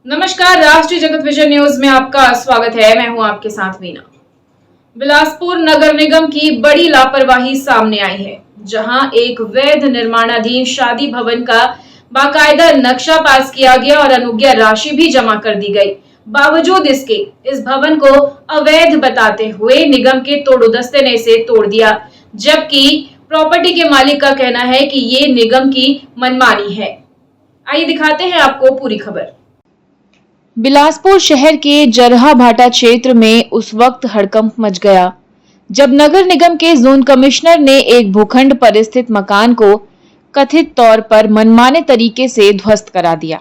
नमस्कार, राष्ट्रीय जगत विजय न्यूज में आपका स्वागत है। मैं हूं आपके साथ मीना। बिलासपुर नगर निगम की बड़ी लापरवाही सामने आई है, जहां एक वैध निर्माणाधीन शादी भवन का बाकायदा नक्शा पास किया गया और अनुज्ञा राशि भी जमा कर दी गई। बावजूद इसके इस भवन को अवैध बताते हुए निगम के तोड़ोदस्ते ने इसे तोड़ दिया, जबकि प्रॉपर्टी के मालिक का कहना है कि ये निगम की मनमानी है। आइए दिखाते हैं आपको पूरी खबर। बिलासपुर शहर के जरहा भाटा क्षेत्र में उस वक्त हड़कंप मच गया जब नगर निगम के जोन कमिश्नर ने एक भूखंड पर स्थित मकान को कथित तौर पर मनमाने तरीके से ध्वस्त करा दिया।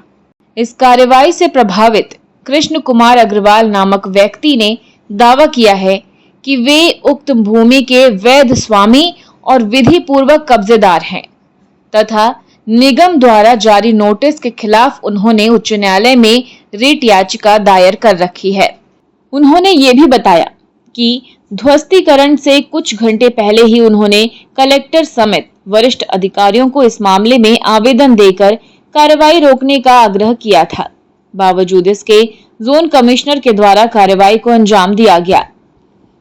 इस कार्रवाई से प्रभावित कृष्ण कुमार अग्रवाल नामक व्यक्ति ने दावा किया है कि वे उक्त भूमि के वैध स्वामी और विधि पूर्वक कब्जेदार हैं तथा निगम द्वारा जारी नोटिस के खिलाफ उन्होंने उच्च न्यायालय में रिट याचिका दायर कर रखी है। उन्होंने ये भी बताया कि ध्वस्तीकरण से कुछ घंटे पहले ही उन्होंने कलेक्टर समेत वरिष्ठ अधिकारियों को इस मामले में आवेदन देकर कार्रवाई रोकने का आग्रह किया था। बावजूद इसके जोन कमिश्नर के द्वारा कार्रवाई को अंजाम दिया गया।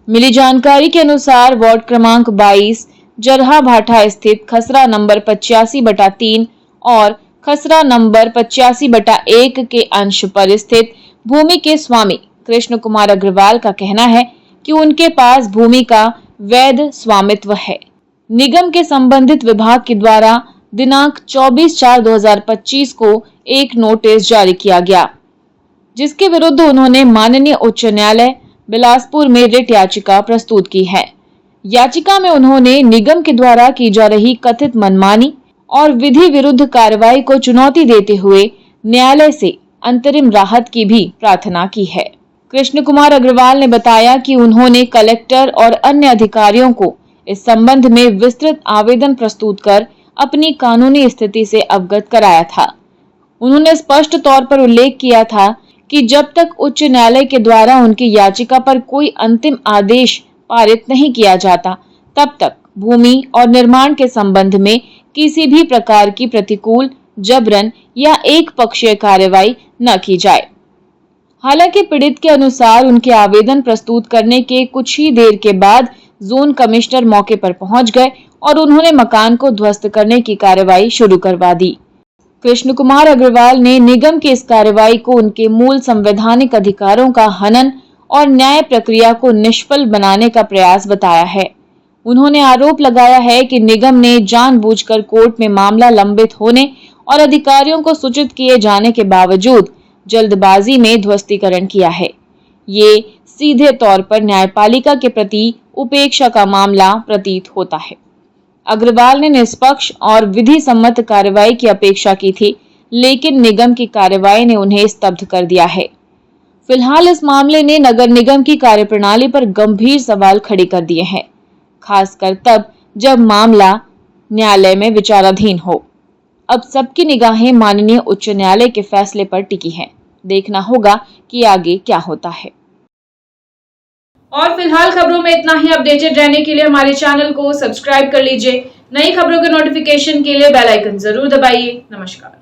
मिली जानकारी के अनुसार वार्ड क्रमांक 22 जरहा भाटा स्थित खसरा नंबर 85/3 और खसरा नंबर 85/1 के अंश पर स्थित भूमि के स्वामी कृष्ण कुमार अग्रवाल का कहना है कि उनके पास भूमि का वैध स्वामित्व है। निगम के संबंधित विभाग के द्वारा दिनांक 24/4/2025 को एक नोटिस जारी किया गया, जिसके विरुद्ध उन्होंने माननीय उच्च न्यायालय बिलासपुर में रिट याचिका प्रस्तुत की है। याचिका में उन्होंने निगम के द्वारा की जा रही कथित मनमानी और विधि विरुद्ध कार्रवाई को चुनौती देते हुए न्यायालय से अंतरिम राहत की भी प्रार्थना की है। कृष्ण कुमार अग्रवाल ने बताया कि उन्होंने कलेक्टर और अन्य अधिकारियों को इस संबंध में विस्तृत आवेदन प्रस्तुत कर अपनी कानूनी स्थिति से अवगत कराया था। उन्होंने स्पष्ट तौर पर उल्लेख किया था कि जब तक उच्च न्यायालय के द्वारा उनकी याचिका पर कोई अंतिम आदेश पारित नहीं किया जाता, तब तक भूमि और निर्माण के संबंध में किसी भी प्रकार की प्रतिकूल, जबरन या एक पक्षीय कार्रवाई न की जाए। हालांकि पीड़ित के अनुसार उनके आवेदन प्रस्तुत करने के कुछ ही देर के बाद जोन कमिश्नर मौके पर पहुंच गए और उन्होंने मकान को ध्वस्त करने की कार्रवाई शुरू करवा दी। कृष्ण कुमार अग्रवाल ने निगम की इस कार्रवाई को उनके मूल संवैधानिक अधिकारों का हनन और न्याय प्रक्रिया को निष्फल बनाने का प्रयास बताया है। उन्होंने आरोप लगाया है कि निगम ने जानबूझकर कोर्ट में मामला लंबित होने और अधिकारियों को सूचित किए जाने के बावजूद जल्दबाजी में ध्वस्तीकरण किया है। ये सीधे तौर पर न्यायपालिका के प्रति उपेक्षा का मामला प्रतीत होता है। अग्रवाल ने निष्पक्ष और विधि सम्मत कार्रवाई की अपेक्षा की थी, लेकिन निगम की कार्रवाई ने उन्हें स्तब्ध कर दिया है। फिलहाल इस मामले ने नगर निगम की कार्यप्रणाली पर गंभीर सवाल खड़े कर दिए हैं, खासकर तब जब मामला न्यायालय में विचाराधीन हो। अब सबकी निगाहें माननीय उच्च न्यायालय के फैसले पर टिकी हैं। देखना होगा कि आगे क्या होता है। और फिलहाल खबरों में इतना ही। अपडेटेड रहने के लिए हमारे चैनल को सब्सक्राइब कर लीजिए। नई खबरों के नोटिफिकेशन के लिए बेल आइकन जरूर दबाइए। नमस्कार।